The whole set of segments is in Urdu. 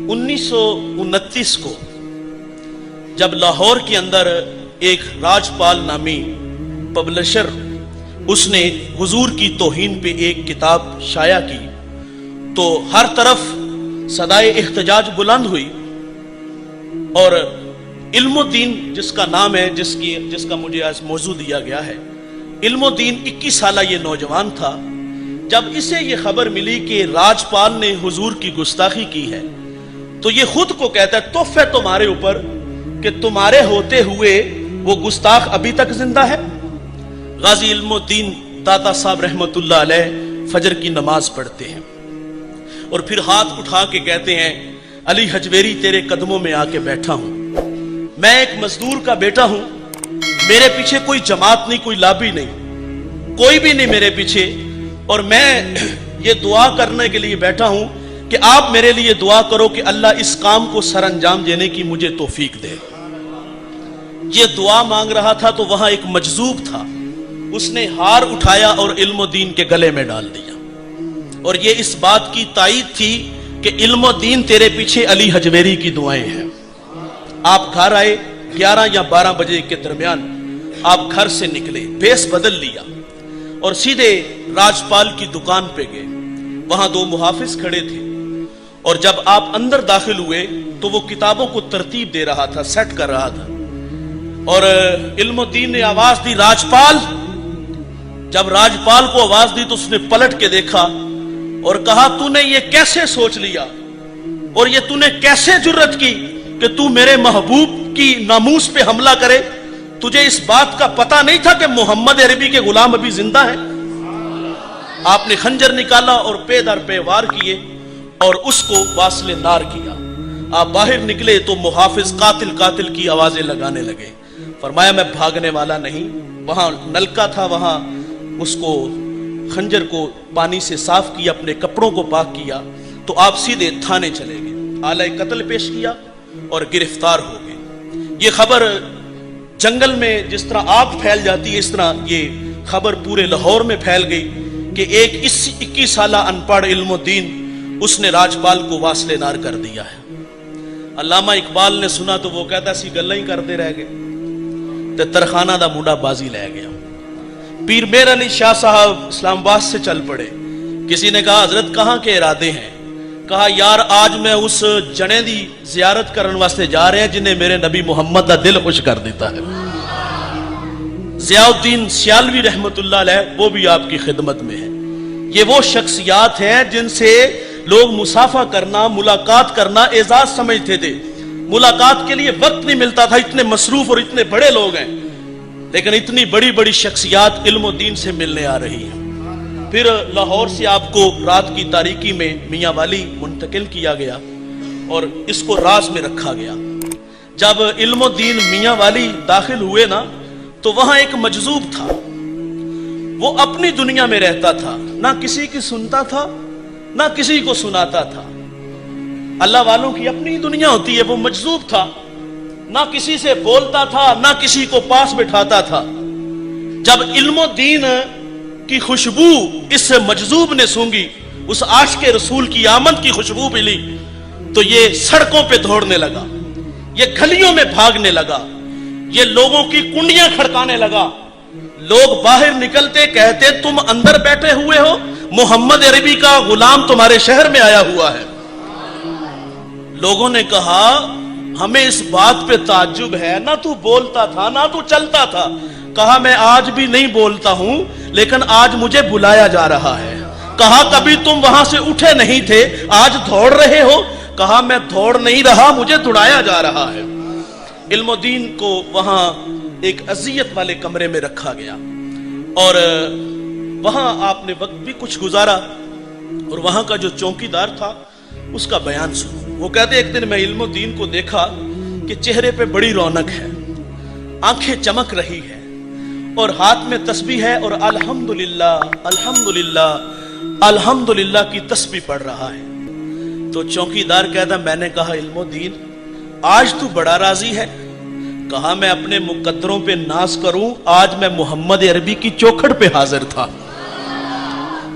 1929 کو جب لاہور کے اندر ایک راجپال نامی پبلشر اس نے حضور کی توہین پہ ایک کتاب شائع کی تو ہر طرف صدائے احتجاج بلند ہوئی، اور علم الدین جس کا نام ہے، جس کا مجھے آج موضوع دیا گیا ہے، علم الدین 21 سالہ یہ نوجوان تھا۔ جب اسے یہ خبر ملی کہ راجپال نے حضور کی گستاخی کی ہے تو یہ خود کو کہتا ہے توف ہے تمہارے اوپر کہ تمہارے ہوتے ہوئے وہ گستاخ ابھی تک زندہ ہے۔ غازی علم الدین داتا صاحب رحمت اللہ علیہ فجر کی نماز پڑھتے ہیں اور پھر ہاتھ اٹھا کے کہتے ہیں علی حجویری تیرے قدموں میں آ کے بیٹھا ہوں، میں ایک مزدور کا بیٹا ہوں، میرے پیچھے کوئی جماعت نہیں، کوئی لابی نہیں، کوئی بھی نہیں میرے پیچھے، اور میں یہ دعا کرنے کے لیے بیٹھا ہوں کہ آپ میرے لیے دعا کرو کہ اللہ اس کام کو سر انجام دینے کی مجھے توفیق دے۔ یہ دعا مانگ رہا تھا تو وہاں ایک مجذوب تھا، اس نے ہار اٹھایا اور علم الدین کے گلے میں ڈال دیا، اور یہ اس بات کی تائید تھی کہ علم الدین تیرے پیچھے علی حجویری کی دعائیں ہیں۔ آپ گھر آئے 11 یا 12 بجے کے درمیان، آپ گھر سے نکلے، بھیس بدل لیا اور سیدھے راجپال کی دکان پہ گئے۔ وہاں 2 محافظ کھڑے تھے، اور جب آپ اندر داخل ہوئے تو وہ کتابوں کو ترتیب دے رہا تھا، سیٹ کر رہا تھا، اور علم الدین نے آواز دی راجپال۔ جب راجپال کو آواز دی تو اس نے پلٹ کے دیکھا اور کہا تو نے یہ کیسے سوچ لیا اور یہ تو نے کیسے جرت کی کہ تو میرے محبوب کی ناموس پہ حملہ کرے؟ تجھے اس بات کا پتہ نہیں تھا کہ محمد عربی کے غلام ابھی زندہ ہیں؟ آپ نے خنجر نکالا اور پے در پے وار کیے اور اس کو واصل نار کیا۔ آپ باہر نکلے تو محافظ قاتل قاتل کی آوازیں لگانے لگے۔ فرمایا میں بھاگنے والا نہیں، وہاں نلکا تھا، وہاں اس کو خنجر کو پانی سے صاف کیا، اپنے کپڑوں کو پاک کیا، تو آپ سیدھے تھانے چلے گئے، آلۂ قتل پیش کیا اور گرفتار ہو گئے۔ یہ خبر جنگل میں جس طرح آگ پھیل جاتی ہے اس طرح یہ خبر پورے لاہور میں پھیل گئی کہ ایک 21 سالہ ان پڑھ علم الدین اس نے راجپال کو واصل نار کر دیا ہے۔ علامہ اقبال نے سنا تو وہ کہتا سی گلاں ہی کرتے رہ گئے تے ترخانہ دا منڈا بازی لے گیا۔ پیر میر علی شاہ صاحب اسلام آباد سے چل پڑے۔ کسی نے کہا حضرت کہاں کے ارادے ہیں؟ کہا یار آج میں اس جنے دی زیارت کرن واسطے جا رہے ہیں جنہیں میرے نبی محمد دا دل خوش کر دیتا ہے۔ ضیاء الدین سیالوی رحمت اللہ علیہ وہ بھی آپ کی خدمت میں ہے۔ یہ وہ شخصیات ہیں جن سے لوگ مصافحہ کرنا، ملاقات کرنا اعزاز سمجھتے تھے۔ ملاقات کے لیے وقت نہیں ملتا تھا، اتنے مصروف اور اتنے بڑے لوگ ہیں، لیکن اتنی بڑی بڑی شخصیات علم الدین سے ملنے آ رہی ہیں۔ پھر لاہور سے آپ کو رات کی تاریکی میں میاں والی منتقل کیا گیا اور اس کو راز میں رکھا گیا۔ جب علم الدین میاں والی داخل ہوئے نا تو وہاں ایک مجذوب تھا، وہ اپنی دنیا میں رہتا تھا، نہ کسی کی سنتا تھا نہ کسی کو سناتا تھا۔ اللہ والوں کی اپنی دنیا ہوتی ہے، وہ مجذوب تھا، نہ کسی سے بولتا تھا نہ کسی کو پاس بٹھاتا تھا۔ جب علم الدین کی خوشبو اس مجذوب نے سونگی، اس عاشق رسول کی آمد کی خوشبو ملی، تو یہ سڑکوں پہ دوڑنے لگا، یہ گلیوں میں بھاگنے لگا، یہ لوگوں کی کنڈیاں کھڑکانے لگا۔ لوگ باہر نکلتے کہتے تم اندر بیٹھے ہوئے ہو، محمد عربی کا غلام تمہارے شہر میں آیا ہوا ہے۔ لوگوں نے کہا ہمیں اس بات پہ تعجب ہے، نہ تو بولتا تھا نہ تو چلتا تھا۔ کہا میں آج بھی نہیں بولتا ہوں لیکن آج مجھے بلایا جا رہا ہے۔ کہا کبھی تم وہاں سے اٹھے نہیں تھے، آج دوڑ رہے ہو؟ کہا میں دوڑ نہیں رہا، مجھے دوڑایا جا رہا ہے۔ علم الدین کو وہاں ایک اذیت والے کمرے میں رکھا گیا اور وہاں آپ نے وقت بھی کچھ گزارا، اور وہاں کا جو چوکیدار تھا اس کا بیان سنو۔ وہ کہتے ایک دن میں علم الدین کو دیکھا کہ چہرے پہ بڑی رونق ہے، آنکھیں چمک رہی ہے اور ہاتھ میں تسبیح ہے اور الحمدللہ الحمدللہ الحمدللہ کی تسبیح پڑھ رہا ہے۔ تو چوکیدار کہتا میں نے کہا علم الدین آج تو بڑا راضی ہے، کہا میں اپنے مقدروں پہ ناز کروں، آج میں محمد عربی کی چوکھٹ پہ حاضر تھا۔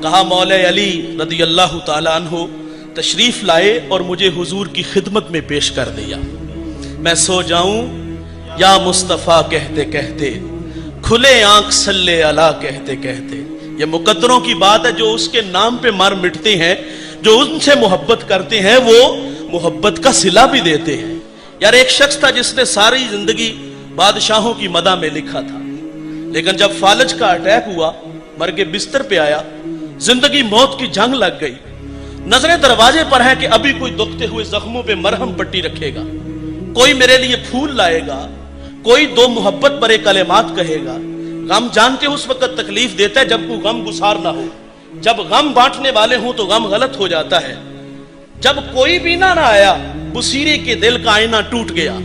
کہا مولا علی رضی اللہ تعالیٰ عنہ تشریف لائے اور مجھے حضور کی خدمت میں پیش کر دیا۔ میں سو جاؤں یا مصطفیٰ کہتے کہتے، کھلے آنکھ صلی اللہ کہتے کہتے۔ یہ مقدروں کی بات ہے جو اس کے نام پہ مر مٹتے ہیں، جو ان سے محبت کرتے ہیں، وہ محبت کا صلہ بھی دیتے ہیں۔ یار ایک شخص تھا جس نے ساری زندگی بادشاہوں کی مدح میں لکھا تھا، لیکن جب فالج کا اٹیک ہوا، مرگ بستر پہ آیا، زندگی موت کی جنگ لگ گئی، نظریں دروازے پر ہیں کہ ابھی کوئی دکھتے ہوئے زخموں پہ مرہم پٹی رکھے گا، کوئی میرے لیے پھول لائے گا، کوئی دو محبت برے کلمات کہے گا۔ غم جانتے اس وقت تکلیف دیتا ہے جب کوئی غم گسار نہ ہو، جب غم بانٹنے والے ہوں تو غم غلط ہو جاتا ہے۔ جب کوئی بھی نہ آیا، بصیری کے دل کا آئینہ ٹوٹ گیا،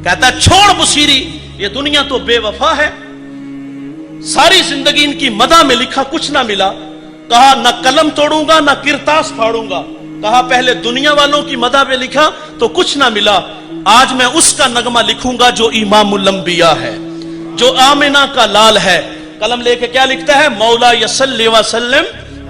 کہتا ہے چھوڑ بصیری، یہ دنیا تو بے وفا ہے۔ ساری زندگی ان کی مدح میں لکھا، کچھ نہ ملا۔ کہا نہ قلم توڑوں گا نہ کرتاس پھاڑوں گا۔ کہا پہلے دنیا والوں کی مدح میں لکھا تو کچھ نہ ملا، آج میں اس کا نغمہ لکھوں گا جو امام الانبیاء ہے، جو آمنہ کا لال ہے۔ قلم لے کے کیا لکھتا ہے؟ مولا یصلی وسلم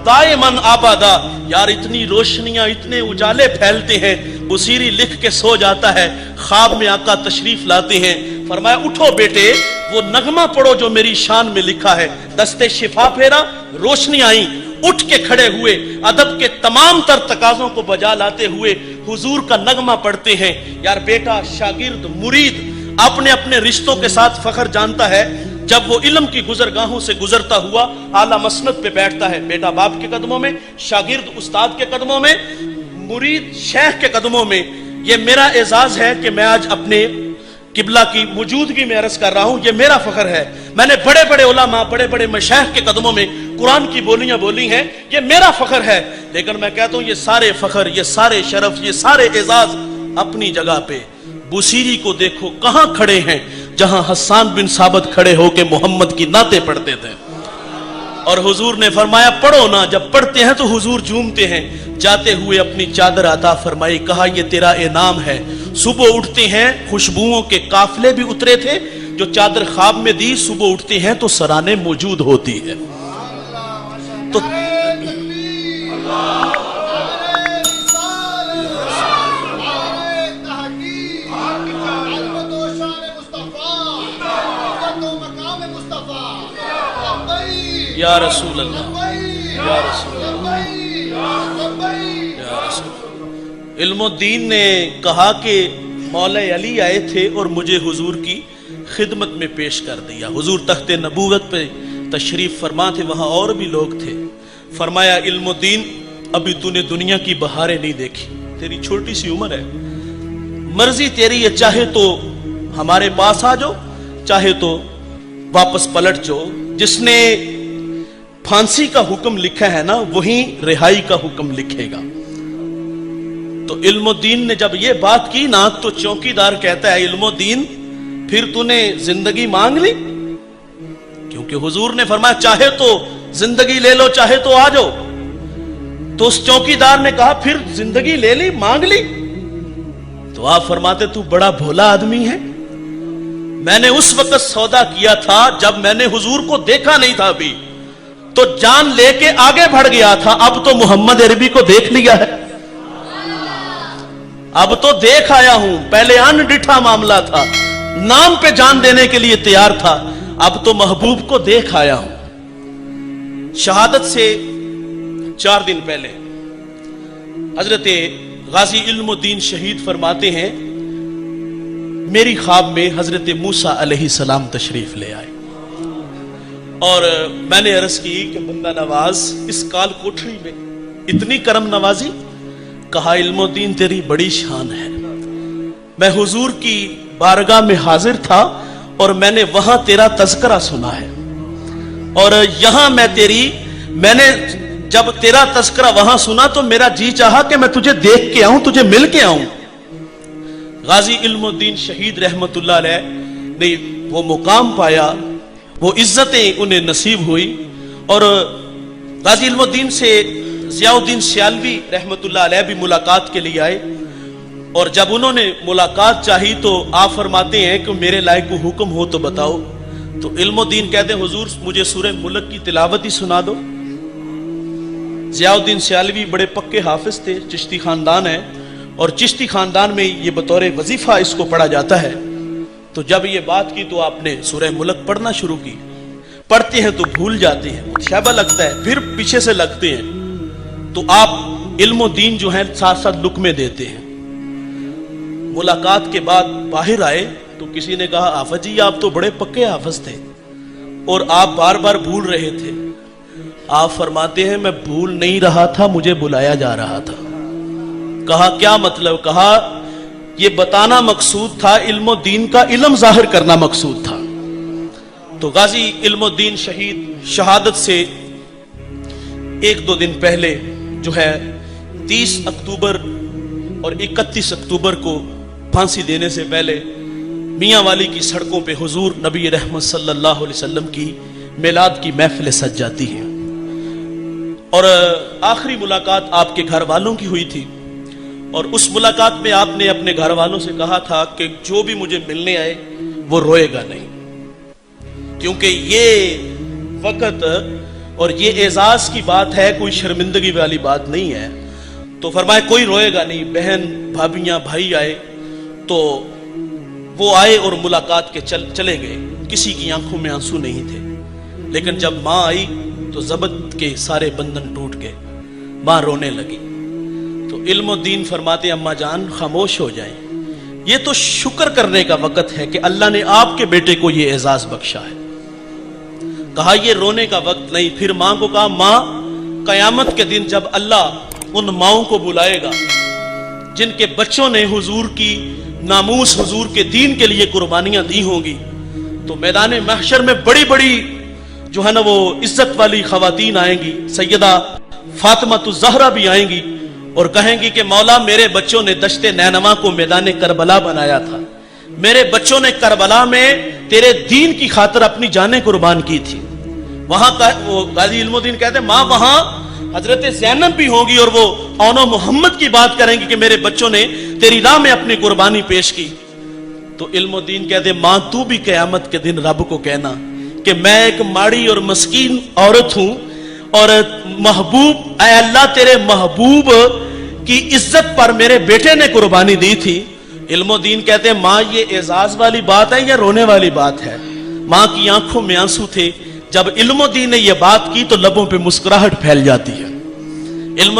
دائماً آبادا۔ یار اتنی روشنیاں، اتنے اجالے پھیلتے ہیں، بصیری لکھ کے سو جاتا ہے، خواب میں آقا تشریف لاتے ہیں، فرمایا اٹھو بیٹے وہ نغمہ پڑھو جو میری شان میں لکھا ہے۔ دستے شفا پھیرا، روشنی آئی، اٹھ کے کھڑے ہوئے، ادب کے تمام تر تقاضوں کو بجا لاتے ہوئے حضور کا نغمہ پڑھتے ہیں۔ یار بیٹا، شاگرد، مرید اپنے اپنے رشتوں کے ساتھ فخر جانتا ہے جب وہ علم کی گزرگاہوں سے گزرتا ہوا اعلیٰ مسند پہ بیٹھتا ہے۔ بیٹا باپ کے قدموں میں، شاگرد استاد کے قدموں میں، مرید شیخ کے قدموں میں۔ یہ میرا اعزاز ہے کہ میں آج اپنے قبلہ کی موجودگی میں عرض کر رہا ہوں، یہ میرا فخر ہے۔ میں نے بڑے بڑے علماء، بڑے بڑے مشائخ کے قدموں میں قرآن کی بولیاں بولی ہیں، یہ میرا فخر ہے۔ لیکن میں کہتا ہوں یہ سارے فخر، یہ سارے شرف، یہ سارے اعزاز اپنی جگہ پہ۔ بصیری کو دیکھو کہاں کھڑے ہیں، جہاں حسان بن ثابت کھڑے ہو کے محمد کی نعتیں پڑھتے تھے، اور حضور نے فرمایا پڑھو نا۔ جب پڑھتے ہیں تو حضور جھومتے ہیں۔ جاتے ہوئے اپنی چادر عطا فرمائی، کہا یہ تیرا انعام ہے۔ صبح اٹھتے ہیں، خوشبوؤں کے قافلے بھی اترے تھے، جو چادر خواب میں دی، صبح اٹھتے ہیں تو سرانے موجود ہوتی ہے۔ تو یا رسول اللہ، یا رسول اللہ، یا رسول اللہ۔ علم الدین نے کہا کہ مولا علی آئے تھے اور مجھے حضور کی خدمت میں پیش کر دیا۔ حضور تخت نبوت پہ تشریف فرما تھے، وہاں اور بھی لوگ تھے۔ فرمایا علم الدین ابھی تو نے دنیا کی بہاریں نہیں دیکھی، تیری چھوٹی سی عمر ہے، مرضی تیری ہے، چاہے تو ہمارے پاس آ جاؤ، چاہے تو واپس پلٹ جاؤ۔ جس نے پھانسی کا حکم لکھا ہے نا، وہی رہائی کا حکم لکھے گا۔ تو علم الدین نے جب یہ بات کی نا، تو چوکیدار کہتا ہے علم الدین پھر تو نے زندگی مانگ لی؟ کیونکہ حضور نے فرمایا چاہے تو زندگی لے لو، چاہے تو آ جاؤ۔ تو اس چوکیدار نے کہا پھر زندگی لے لی، مانگ لی؟ تو آپ فرماتے تو بڑا بھولا آدمی ہے، میں نے اس وقت سودا کیا تھا جب میں نے حضور کو دیکھا نہیں تھا، ابھی تو جان لے کے آگے بڑھ گیا تھا، اب تو محمد عربی کو دیکھ لیا ہے، اب تو دیکھ آیا ہوں۔ پہلے ان ڈٹھا معاملہ تھا، نام پہ جان دینے کے لیے تیار تھا، اب تو محبوب کو دیکھ آیا ہوں۔ شہادت سے 4 دن پہلے حضرت غازی علم الدین شہید فرماتے ہیں میری خواب میں حضرت موسیٰ علیہ السلام تشریف لے آئے، اور میں نے عرض کی کہ بندہ نواز اس کال کوٹھری میں اتنی کرم نوازی؟ کہا علم الدین تیری بڑی شان ہے، میں حضور کی بارگاہ میں حاضر تھا اور میں نے وہاں تیرا تذکرہ سنا ہے، اور یہاں میں نے جب تیرا تذکرہ وہاں سنا تو میرا جی چاہا کہ میں تجھے دیکھ کے آؤں، تجھے مل کے آؤں۔ غازی علم الدین شہید رحمت اللہ علیہ نے وہ مقام پایا، وہ عزتیں انہیں نصیب ہوئی، اور غازی علم الدین سے ضیاء الدین سیالوی رحمت اللہ علیہ بھی ملاقات کے لیے آئے۔ اور جب انہوں نے ملاقات چاہی تو آپ فرماتے ہیں کہ میرے لائق کو حکم ہو تو بتاؤ. تو علم الدین کہتے ہیں حضور مجھے سورہ ملک کی تلاوت ہی سنا دو. ضیاء الدین سیالوی بڑے پکے حافظ تھے, چشتی خاندان ہے, اور چشتی خاندان میں یہ بطور وظیفہ اس کو پڑھا جاتا ہے. تو جب یہ بات کی تو آپ نے سورہ ملک پڑھنا شروع کی. پڑھتے ہیں تو بھول جاتے ہیں, شیبہ لگتا ہے, پھر پیچھے سے لگتے ہیں. تو آپ علم الدین جو ہیں ساتھ ساتھ لقمے دیتے ہیں. ملاقات کے بعد باہر آئے تو کسی نے کہا آفت جی آپ تو بڑے پکے حافظ تھے اور آپ بار بار بھول رہے تھے. آپ فرماتے ہیں میں بھول نہیں رہا تھا, مجھے بلایا جا رہا تھا. کہا کیا مطلب؟ کہا یہ بتانا مقصود تھا, علم الدین کا علم ظاہر کرنا مقصود تھا. تو غازی علم الدین شہید شہادت سے ایک دو دن پہلے جو ہے 30 اکتوبر اور 31 اکتوبر کو پھانسی دینے سے پہلے میاں والی کی سڑکوں پہ حضور نبی رحمت صلی اللہ علیہ وسلم کی میلاد کی محفلیں سج جاتی ہیں. اور آخری ملاقات آپ کے گھر والوں کی ہوئی تھی, اور اس ملاقات میں آپ نے اپنے گھر والوں سے کہا تھا کہ جو بھی مجھے ملنے آئے وہ روئے گا نہیں, کیونکہ یہ وقت اور یہ اعزاز کی بات ہے, کوئی شرمندگی والی بات نہیں ہے. تو فرمائے کوئی روئے گا نہیں. بہن بھابیاں بھائی آئے تو وہ آئے اور ملاقات کے چلے گئے. کسی کی آنکھوں میں آنسو نہیں تھے, لیکن جب ماں آئی تو ضبط کے سارے بندھن ٹوٹ گئے, ماں رونے لگی. تو علم الدین فرماتے اماں جان خاموش ہو جائیں, یہ تو شکر کرنے کا وقت ہے کہ اللہ نے آپ کے بیٹے کو یہ اعزاز بخشا ہے. کہا یہ رونے کا وقت نہیں. پھر ماں کو کہا ماں قیامت کے دن جب اللہ ان ماؤں کو بلائے گا جن کے بچوں نے حضور کی ناموس حضور کے دین کے لیے قربانیاں دی ہوں گی, تو میدان محشر میں بڑی بڑی جو ہے نا وہ عزت والی خواتین آئیں گی. سیدہ فاطمہ الزہرا بھی آئیں گی اور کہیں گی کہ مولا میرے بچوں نے دشت نینوا کو میدان کربلا بنایا تھا, میرے بچوں نے کربلا میں تیرے دین کی خاطر اپنی جانیں قربان کی تھی. وہاں وہ غازی علم الدین کہتے ہیں ماں وہاں حضرت زینب بھی ہوگی اور وہ اون و محمد کی بات کریں گی کہ میرے بچوں نے تیری راہ میں اپنی قربانی پیش کی. تو علم الدین کہتے ہیں ماں تو بھی قیامت کے دن رب کو کہنا کہ میں ایک ماڑی اور مسکین عورت ہوں اور محبوب اے اللہ تیرے محبوب کی عزت پر میرے بیٹے نے قربانی دی تھی. علم الدین کہتے ہیں ماں یہ اعزاز والی بات ہے یا رونے والی بات ہے؟ ماں کی آنکھوں میں آنسو تھے. جب علم الدین نے یہ بات کی تو لبوں پہ مسکراہٹ پھیل جاتی ہے. علم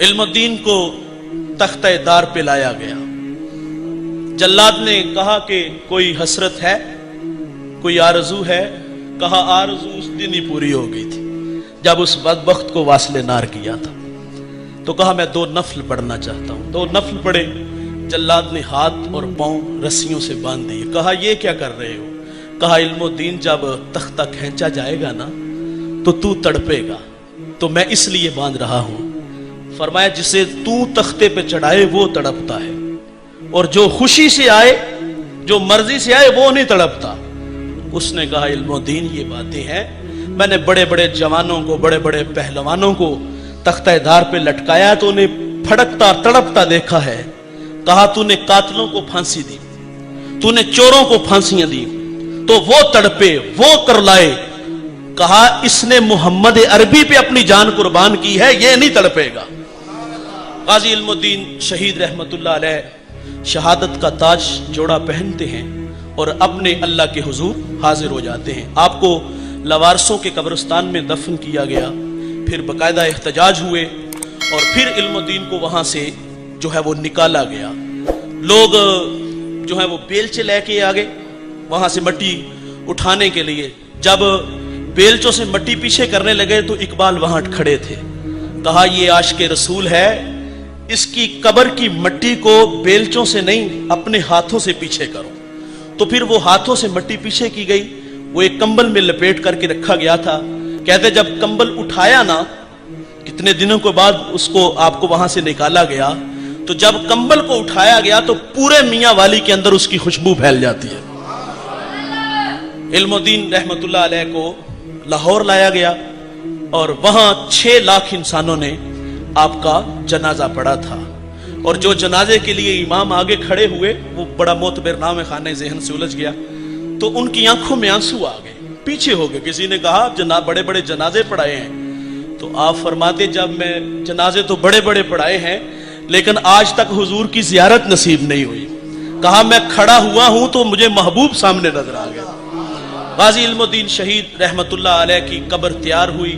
علم الدین کو تختہ دار پہ لایا گیا. جلاد نے کہا کہ کوئی حسرت ہے, کوئی آرزو ہے؟ کہا آرزو اس دن ہی پوری ہو گئی تھی جب اس بدبخت کو واصل نار کیا تھا. تو کہا میں 2 نفل پڑھنا چاہتا ہوں. 2 نفل پڑھے. جلاد نے ہاتھ اور پاؤں رسیوں سے باندھ دیے. کہا یہ کیا کر رہے ہو؟ کہا علم الدین جب تختہ کھینچا جائے گا نا تو تڑپے گا, تو میں اس لیے باندھ رہا ہوں. فرمایا جسے تو تختے پہ چڑھائے وہ تڑپتا ہے, اور جو خوشی سے آئے جو مرضی سے آئے وہ نہیں تڑپتا. اس نے کہا علم الدین یہ باتیں ہیں, میں نے بڑے بڑے جوانوں کو بڑے بڑے پہلوانوں کو تختہ دار پہ لٹکایا تو انہیں پھڑکتا تڑپتا دیکھا ہے. کہا تو نے قاتلوں کو پھانسی دی, تو نے چوروں کو پھانسیاں دی, تو وہ تڑپے وہ کرلائے. کہا اس نے محمد عربی پہ اپنی جان قربان کی ہے, یہ نہیں تڑپے گا. غازی علم الدین شہید رحمت اللہ علیہ شہادت کا تاج جوڑا پہنتے ہیں اور اپنے اللہ کے حضور حاضر ہو جاتے ہیں. آپ کو لوارسوں کے قبرستان میں دفن کیا گیا, پھر باقاعدہ احتجاج ہوئے اور پھر علم الدین کو وہاں سے جو ہے وہ نکالا گیا. لوگ جو ہے وہ بیلچے لے کے آگے وہاں سے مٹی اٹھانے کے لیے. جب بیلچوں سے مٹی پیچھے کرنے لگے تو اقبال وہاں کھڑے تھے. کہا یہ عاشق رسول ہے, اس کی قبر کی مٹی کو بیلچوں سے نہیں اپنے ہاتھوں سے پیچھے کرو. تو پھر وہ ہاتھوں سے مٹی پیچھے کی گئی, وہ ایک کمبل میں لپیٹ کر کے رکھا گیا تھا. کہتے جب کمبل اٹھایا نا, کتنے دنوں کے بعد اس کو آپ کو وہاں سے نکالا گیا, تو جب کمبل کو اٹھایا گیا تو پورے میاں والی کے اندر اس کی خوشبو پھیل جاتی ہے۔ علم الدین رحمت اللہ علیہ کو لاہور لایا گیا اور وہاں 6 لاکھ انسانوں نے آپ کا جنازہ پڑھا تھا، اور جو جنازے کے لیے امام آگے کھڑے ہوئے وہ بڑا معتبر نام ہے، خانہ ذہن سے الجھ گیا، تو ان کی آنکھوں میں آنسو آ گئے، پیچھے ہو گئے۔ کسی نے کہا جناب بڑے بڑے جنازے پڑھائے ہیں، تو آپ فرماتے جب میں جنازے تو بڑے بڑے پڑھائے ہیں لیکن آج تک حضور کی زیارت نصیب نہیں ہوئی۔ کہا میں کھڑا ہوا ہوں تو مجھے محبوب سامنے نظر آ گیا۔ غازی علم الدین شہید رحمت اللہ علیہ کی قبر تیار ہوئی،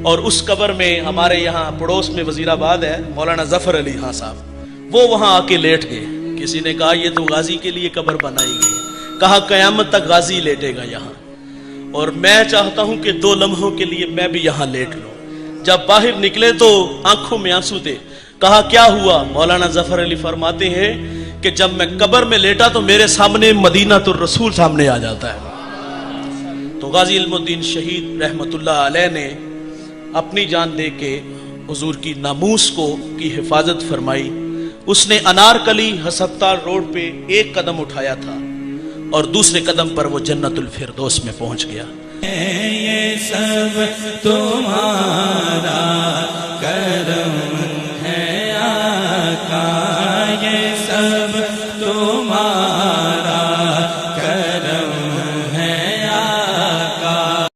اور اس قبر میں ہمارے یہاں پڑوس میں وزیر آباد ہے مولانا ظفر علی خان صاحب، وہ وہاں آ کے لیٹ گئے۔ کسی نے کہا یہ تو غازی کے لیے قبر بنائی گئی، کہا قیامت تک غازی لیٹے گا یہاں، اور میں چاہتا ہوں کہ 2 لمحوں کے لیے میں بھی یہاں لیٹ لوں۔ جب باہر نکلے تو آنکھوں میں آنسو تھے۔ کہا کیا ہوا؟ مولانا ظفر علی فرماتے ہیں کہ جب میں قبر میں لیٹا تو میرے سامنے مدینہ الرسول سامنے آ جاتا ہے۔ تو غازی علم الدین شہید رحمت اللہ علیہ نے اپنی جان دے کے حضور کی ناموس کو کی حفاظت فرمائی۔ اس نے انارکلی ہسپتال روڈ پہ 1 قدم اٹھایا تھا اور دوسرے قدم پر وہ جنت الفردوس میں پہنچ گیا۔ یہ سب تمہارا کرم